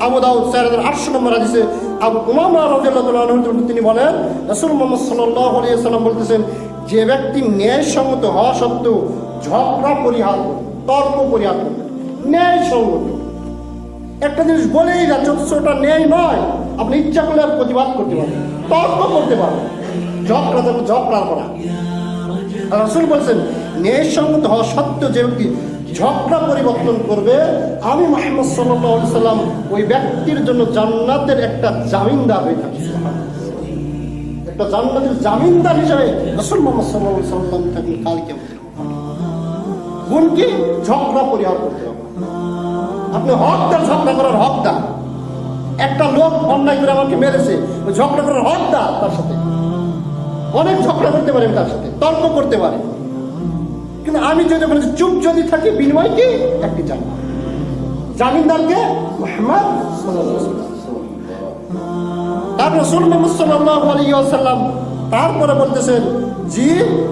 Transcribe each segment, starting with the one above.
আবু দাউদ 4800 নম্বর হাদিসে আবু উমামা রাদিয়াল্লাহু আনহু তিনি বলেন, রাসূল মুহাম্মদ সাল্লাল্লাহু আলাইহি ওয়াসাল্লাম বলতেছেন, যে ব্যক্তি ন্যায়সঙ্গত হওয়া সত্ত্বেও ঝগড়া পরিহার করে, তর্ক পরিহার করে, ন্যায়সঙ্গত একটা জিনিস বলেই যাচ্ছে ওটা ন্যায় নয়, আপনি ইচ্ছা করলে আর প্রতিবাদ করতে পারেন, তর্ক করতে পারেন, ঝগড়া করা। রাসূল বলছেন, ন্যায়সঙ্গত হওয়া সত্ত্বেও যে ব্যক্তি ঝগড়া পরিবর্তন করবে, আমি মুহাম্মদ সাল্লাল্লাহু আলাইহি ওয়াসাল্লাম ওই ব্যক্তির জন্য জান্নাতের একটা জামিনদার হয়ে থাকি। একটা জান্নাতের জামিনদার হিসেবে রাসূল মুহাম্মদ সাল্লাল্লাহু আলাইহি ওয়াসাল্লাম থাকেন কাল কিয়ামত। গুণ কি? ঝগড়া পরিহার করতে হবে। আপনি হকদার, ঝগড়া করার হকদার। একটা লোক অন্যায় করে আমাকে মেরেছে, ওই ঝগড়া করার হকদার, তার সাথে অনেক ঝগড়া করতে পারি, তার সাথে তর্ক করতে পারি, কিন্তু আমি যদি বলি চুপ যদি থাকি, বিনিময় কি? একটি জান্নাত। জামিনদারকে মুহাম্মদ সাল্লাল্লাহু আলাইহি ওয়াসাল্লাম। তার রাসূল মুহাম্মদ সাল্লাল্লাহু আলাইহি ওয়াসাল্লাম তারপরে বলতেছেন, জি,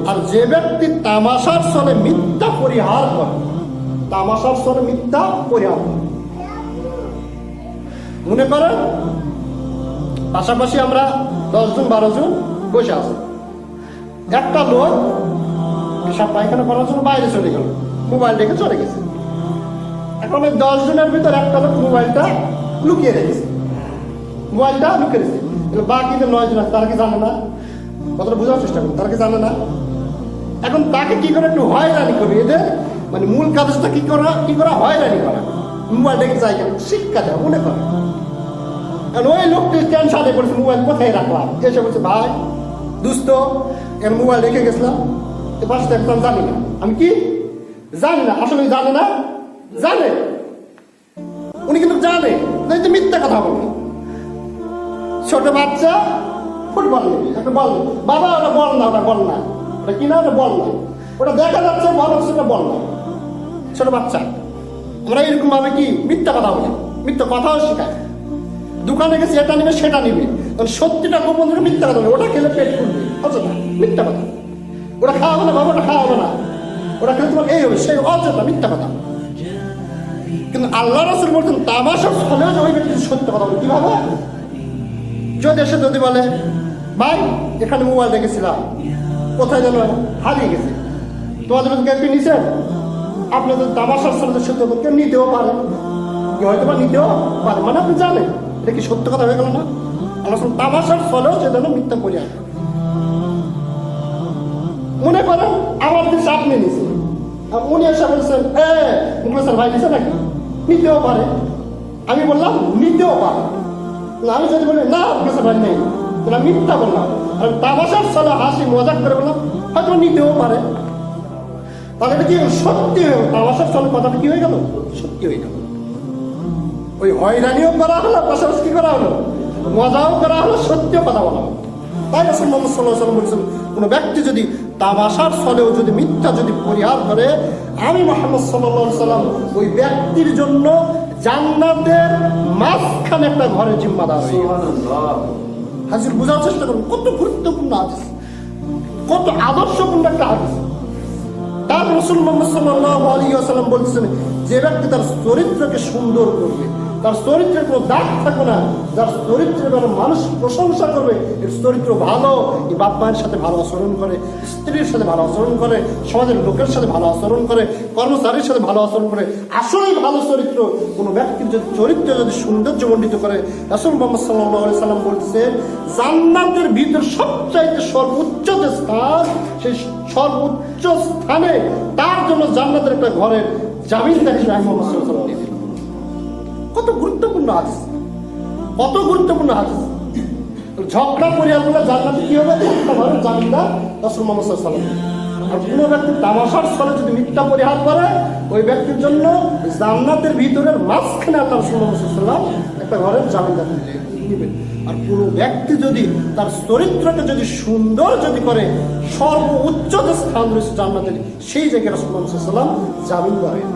আর যে ব্যক্তি তামাশার ছলে মিথ্যা পরিহার করে, তামাশার ছলে মিথ্যা পরিহার করে। মনে করেন পাশাপাশি আমরা 10 জন 12 জন বসে আছি, একটা লোক পেশাব পায়খানা করার জন্য বাইরে চলে গেল, মোবাইল রেখে চলে গেছে। এখন ওই 10 জনের ভিতর একটা লোক মোবাইলটা লুকিয়ে রেখেছে, মোবাইলটা লুকিয়ে রেখেছে। বাকি যে 9 জন আছে তারা কি জানে না? কথাটা বোঝার চেষ্টা করুন, তারা কি জানে না? এখন তাকে কি করে একটু হয়রানি করবে, এদের মানে মূল কাজটা কি করা হয়রানি করা, মোবাইল রেখে যাই কেন, শিক্ষা দেওয়া, মনে করে। কারণ ওই লোকটি টেনশনে পড়েছে, মোবাইল কোথায় রাখলাম, এসে বলছে, ভাই দুস্থ এর মোবাইল রেখে গেছিলাম পাশে একদম জানি না। আমি কি জানি না? আসলে জানে না, জানে, উনি কিন্তু জানে যে মিথ্যা কথা বলবে। ছোট বাচ্চা ফুটবল নেবে, একটা বল, বাবা ওটা বল না, ওটা বল না, ওটা কি না, ওটা বল না, ওটা দেখা যাচ্ছে বল, সেটা বল না। ছোট বাচ্চা আমরা এরকম ভাবে কি মিথ্যা কথা বলি, মিথ্যা কথাও শেখায়। দোকানে গেছে এটা নিবে সেটা নিবে, সত্যিটা গোপন করে মিথ্যা কথা বলে, ওটা খেলে পেট ফুলবে, অযথা মিথ্যা কথা। ওটা খাওয়া হবে না বাবা, ওটা খাওয়া হবে না, ওটা খেলে তোমার এই হবে, সেই অযথা মিথ্যা কথা। কিন্তু আল্লাহ রাসূল বলছেন, তামাশার ছলেও যে ওই ব্যক্তি সত্য কথা বলে। কিভাবে? যদি এসে যদি বলে, ভাই এখানে মোবাইল রেখেছিলাম, কোথায় যেন হারিয়ে গেছে, তোমাদের কেউ নিছেন? আপনি যদি তামাশার ছলে সত্য কথা কেউ নিতেও পারে, কি হয়তো বা নিতেও পারে, মানে আপনি জানেন এটা কি সত্য কথা হয়ে গেল না? আল্লাহ তামাশার ছলেও যে যেন মিথ্যা পরিহার। মনে করেন আমার কিছু আপনি নিছেন, উনি এসে বলছেন, মুখলেসার ভাই নিছে নাকি? নিতেও পারে, আমি বললাম নিতেও পারে। আমি যদি বলি না মুখলেসার ভাই নেই, তাহলে মিথ্যা বললাম। আর তামাশার ছলে হাসি মজাক করে বললাম, হয়তো নিতেও পারে। তাহলে এটা কি সত্যি হয়ে গেল? তামাশার ছলে কথাটা কি হয়ে গেল? সত্যি হয়ে গেল। ওই হয়রানিও করা হলো, পাশাপাশি কি করা হলো? মজাও করা হলো, সত্যিও কথা বলা হলো। তাই রাসূল মুহাম্মদ সাল্লাল্লাহু আলাইহি ওয়াসাল্লাম বলেছেন, কোনো ব্যক্তি যদি তামাশার ছলেও যদি মিথ্যা যদি পরিহার করে, আমি মুহাম্মদ সাল্লাল্লাহু আলাইহি ওয়াসাল্লাম ওই ব্যক্তির জন্য জান্নাতের মাঝখানে একটা ঘরে জিম্মাদার হই। হাজির বোঝার চেষ্টা করুন, কত গুরুত্বপূর্ণ হাদিস, কত আদর্শপূর্ণ একটা হাদিস। তার রাসূল মুহাম্মদ সাল্লাল্লাহু আলাইহি ওয়াসাল্লাম বলছেন, যে ব্যক্তি তার চরিত্রকে সুন্দর করবে, তার চরিত্রের কোনো দাগ থাকবে না, যার চরিত্রের ব্যাপারে মানুষ প্রশংসা করবে, এর চরিত্র ভালো, এই বাপ মায়ের সাথে ভালো আচরণ করে, স্ত্রীর সাথে ভালো আচরণ করে, সমাজের লোকের সাথে ভালো আচরণ করে, কর্মচারীর সাথে ভালো আচরণ করে, আসলেই ভালো চরিত্র। কোনো ব্যক্তির যদি চরিত্র যদি সৌন্দর্যমণ্ডিত করে, রাসূল মুহাম্মদ সাল্লাল্লাহু আলাইহি ওয়াসাল্লাম বলছেন, জান্নাতের ভিতর সবচাইতে সর্বোচ্চ যে স্থান, সেই সর্বোচ্চ স্থানে তার জন্য জান্নাতের একটা ঘরের জামিনদার হিসেবে মুহাম্মদ সাল্লাল্লাহু আলাইহি ওয়াসাল্লাম দিয়ে দিলেন। কত গুরুত্বপূর্ণ হাদিস, কত গুরুত্বপূর্ণ হাদিস। ঝগড়া পরিহার করলে জান্নাতে কি হবে? একটা ঘরের জামিনদার রাসূল মুহাম্মদ সাল্লাল্লাহু আলাইহি ওয়াসাল্লাম। আর কোনো ব্যক্তি তামাশার ছলে যদি মিথ্যা পরিহার করে, ওই ব্যক্তির জন্য জান্নাতের ভিতরের মাঝখানে আল্লাহ রাসূল মুহাম্মদ সাল্লাল্লাহু আলাইহি ওয়াসাল্লাম একটা ঘরের জামিনদার দিবেন। আর কোনো ব্যক্তি যদি তার চরিত্রকে যদি সুন্দর যদি করে, সর্বোচ্চ যে স্থান রয়েছে জান্নাতের, সেই জায়গায় রাসূল মুহাম্মদ সাল্লাল্লাহু আলাইহি ওয়াসাল্লাম জামিনদার।